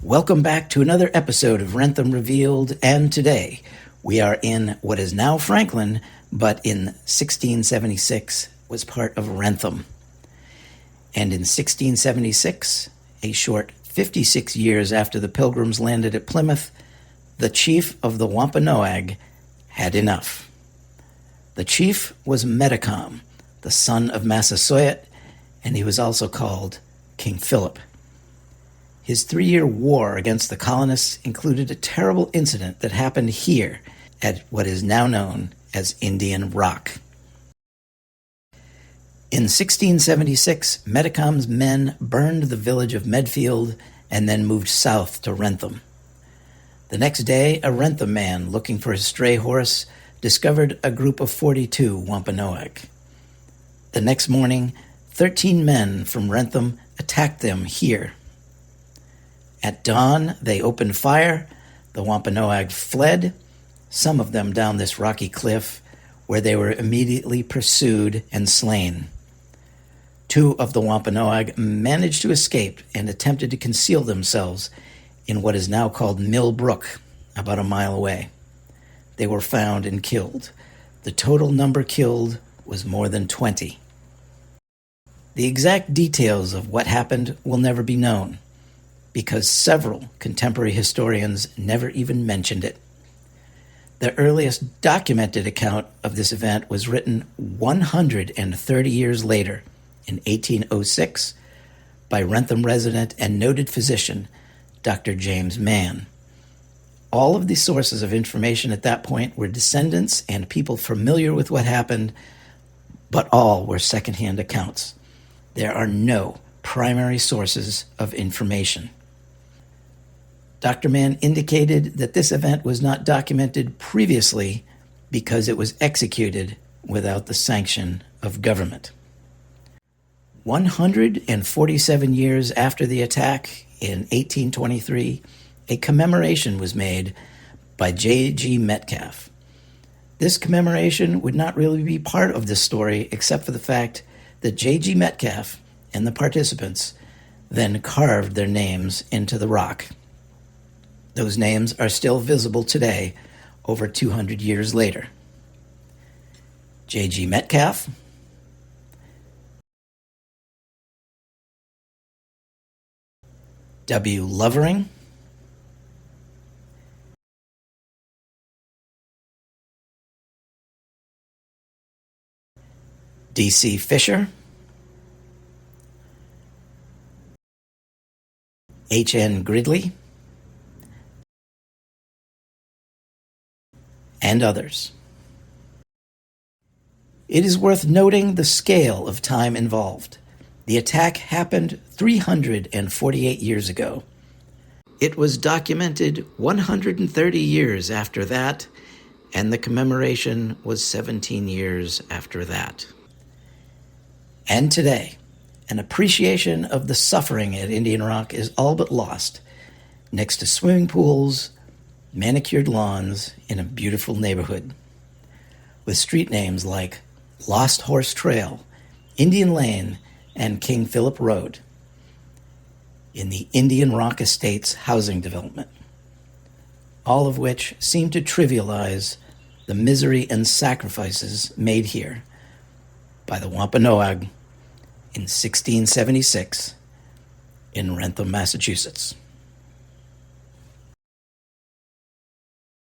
Welcome back to another episode of Wrentham Revealed, and today we are in what is now Franklin, but in 1676 was part of Wrentham. And in 1676, a short 56 years after the Pilgrims landed at Plymouth, the chief of the Wampanoag had enough. The chief was Metacom, the son of Massasoit, and he was also called King Philip. His 3-year war against the colonists included a terrible incident that happened here at what is now known as Indian Rock. In 1676, Metacom's men burned the village of Medfield and then moved south to Wrentham. The next day, a Wrentham man looking for his stray horse discovered a group of 42 Wampanoag. The next morning, 13 men from Wrentham attacked them here. At dawn, they opened fire. The Wampanoag fled, some of them down this rocky cliff, where they were immediately pursued and slain. 2 of the Wampanoag managed to escape and attempted to conceal themselves in what is now called Mill Brook, about a mile away. They were found and killed. The total number killed was more than 20. The exact details of what happened will never be known, because several contemporary historians never even mentioned it. The earliest documented account of this event was written 130 years later, in 1806, by Wrentham resident and noted physician, Dr. James Mann. All of the sources of information at that point were descendants and people familiar with what happened, but all were secondhand accounts. There are no primary sources of information. Dr. Mann indicated that this event was not documented previously because it was executed without the sanction of government. 147 years after the attack in 1823, a commemoration was made by J.G. Metcalfe. This commemoration would not really be part of this story except for the fact that J.G. Metcalfe and the participants then carved their names into the rock. Those names are still visible today, over 200 years later. J.G. Metcalfe, W. Lovering, D.C. Fisher, H.N. Gridley, and others. It is worth noting the scale of time involved. The attack happened 348 years ago. It was documented 130 years after that, and the commemoration was 17 years after that. And today, an appreciation of the suffering at Indian Rock is all but lost, next to swimming pools, manicured lawns in a beautiful neighborhood, with street names like Lost Horse Trail, Indian Lane, and King Philip Road in the Indian Rock Estates housing development, all of which seem to trivialize the misery and sacrifices made here by the Wampanoag in 1676 in Wrentham, Massachusetts.